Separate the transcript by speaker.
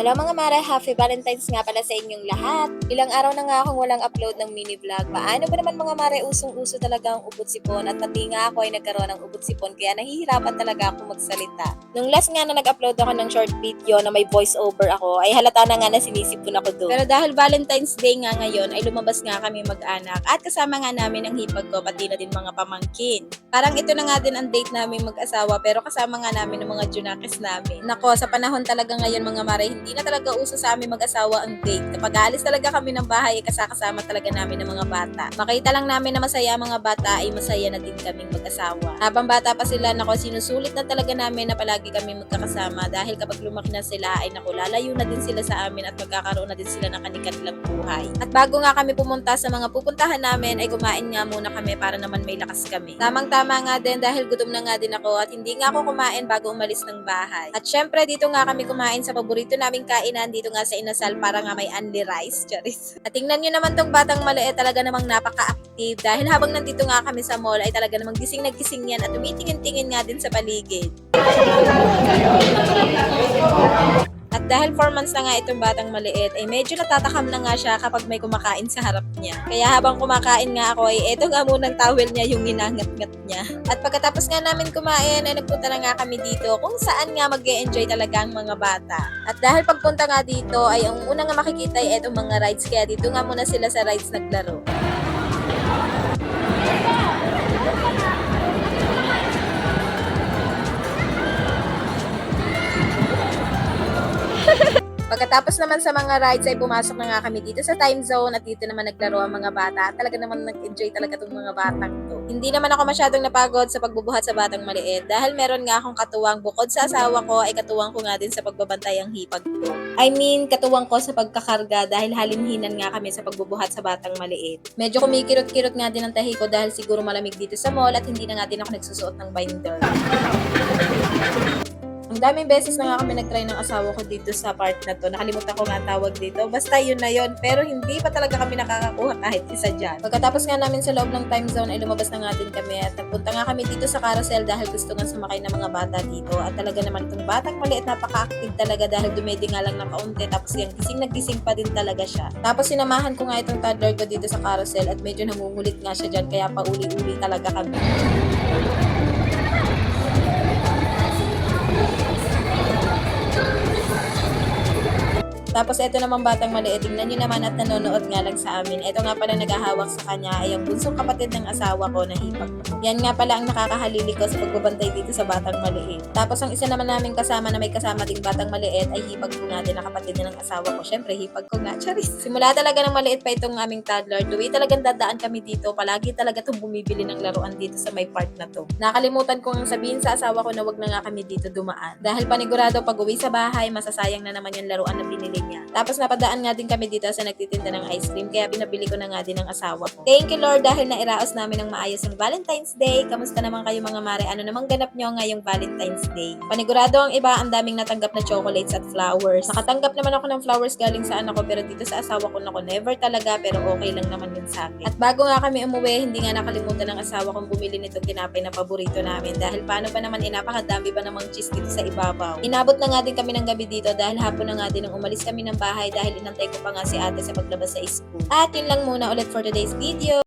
Speaker 1: Hello mga mare, happy Valentine's nga pala sa inyong lahat. Ilang araw na nga akong walang upload ng mini vlog. Paano ba naman mga mare, usong-uso talaga ang ubot sipon at pati nga ako ay nagkaroon ng ubot sipon kaya nahihirapan talaga ako magsalita. Nung last nga na nag-upload ako ng short video na may voice over ako ay halata na nga na sinisipon ako doon. Pero dahil Valentine's Day nga ngayon ay lumabas nga kami mag-anak at kasama nga namin ang hipag ko pati na din mga pamangkin. Parang ito na nga din ang date namin mag-asawa pero kasama nga namin ang mga junakis namin. Nako, sa panahon talaga ngayon mga mare, hindi na talaga uso sa amin mag-asawa ang date. Kapag aalis talaga kami ng bahay, kasakasama talaga namin ng mga bata. Makita lang namin na masaya ang mga bata, ay masaya na din kaming mag-asawa. Habang bata pa sila, nako, sinusulit na talaga namin na palagi kami magkakasama dahil kapag lumaki na sila, ay nako, lalayo na din sila sa amin at magkakaroon na din sila ng kanilang buhay. At bago nga kami pumunta sa mga pupuntahan namin, ay kumain nga muna kami para naman may lakas kami. Tamang-tama nga din dahil gutom na nga din ako at hindi nga ako kumain bago umalis ng bahay. At syempre, dito nga kami kumain sa paborito naming kainan dito nga sa Inasal para nga may only rice, charis. At tingnan nyo naman tong batang maliit, talaga namang napaka-active dahil habang nandito nga kami sa mall ay talaga namang gising na gising yan at tumitingin-tingin nga din sa paligid. At dahil 4 months na nga itong batang maliit, ay medyo natatakam na nga siya kapag may kumakain sa harap niya. Kaya habang kumakain nga ako, ay eto nga munang towel niya yung ginangat-ngat niya. At pagkatapos nga namin kumain, ay nagpunta na nga kami dito kung saan nga mag-e-enjoy talaga ang mga bata. At dahil pagpunta nga dito, ay ang una nga makikita ay etong mga rides, kaya dito nga muna sila sa rides naglaro. Pagkatapos naman sa mga rides ay pumasok na nga kami dito sa time zone at dito naman naglaro ang mga bata. Talaga naman nag-enjoy talaga itong mga batang to. Hindi naman ako masyadong napagod sa pagbubuhat sa batang maliit dahil meron nga akong katuwang bukod sa asawa ko ay katuwang ko nga din sa pagbabantay ang hipag ko. I mean, katuwang ko sa pagkakarga dahil halinhinan nga kami sa pagbubuhat sa batang maliit. Medyo kumikirot-kirot nga din ang tahi ko dahil siguro malamig dito sa mall at hindi na nga din ako nagsusuot ng binder. Ang daming beses na nga kami nag-try ng asawa ko dito sa part na to. Nakalimutan ko nga tawag dito. Basta yun na yun. Pero hindi pa talaga kami nakakakuha kahit isa dyan. Pagkatapos nga namin sa loob ng time zone ay lumabas na nga din kami. At nagpunta nga kami dito sa carousel dahil gusto nga sumakay ng mga bata dito. At talaga naman itong batang maliit napaka-active talaga dahil dumedi nga lang ng kaunti. Tapos yung gising na gising pa din talaga siya. Tapos sinamahan ko nga itong toddler ko dito sa carousel at medyo nangungulit nga siya dyan. Kaya pauli-uli talaga kami. Tapos eto naman batang maliit, tingnan nyo naman at nanonood nga lang sa amin. Eto nga pala naghahawak sa kanya ay ang bunsong kapatid ng asawa ko na hipag ko. Yan nga pala ang nakakahalili ko sa pagbabantay dito sa batang maliit. Tapos ang isa naman namin kasama na may kasama ding batang maliit ay hipag ko nga din na kapatid din ng asawa ko. Syempre hipag ko nga, charis. Simula talaga ng maliit pa itong aming toddler. Tuwi talagang dadaan kami dito. Palagi talaga itong bumibili ng laruan dito sa may part na to. Nakalimutan ko ang sabihin sa asawa ko na wag na nga kami dito dumaan. Dahil panigurado pag uwi sa bahay, masasayang na naman yung laruan na binili niya. Tapos napadaan nga din kami dito sa nagtitinda ng ice cream kaya pinabili ko na nga din ang asawa ko. Thank you Lord dahil nairaos namin ng maayos ang Valentine's Day. Kamusta naman kayo mga mare? Ano namang ganap nyo ngayong Valentine's Day? Panigurado ang iba ang daming natanggap na chocolates at flowers. Nakatanggap naman ako ng flowers galing sa anak ko pero dito sa asawa ko nako never talaga pero okay lang naman yun sa akin. At bago nga kami umuwi, hindi nga nakalimutan ng asawa kong bumili nitong tinapay na paborito namin dahil paano ba naman napakadami ba namang cheese dito sa ibabaw. Inabot na nga din kami ng gabi dito dahil hapon na nga din nung umalis kami ng bahay dahil inantay ko pa nga si ate sa paglabas sa school. At yun lang muna ulit for today's video.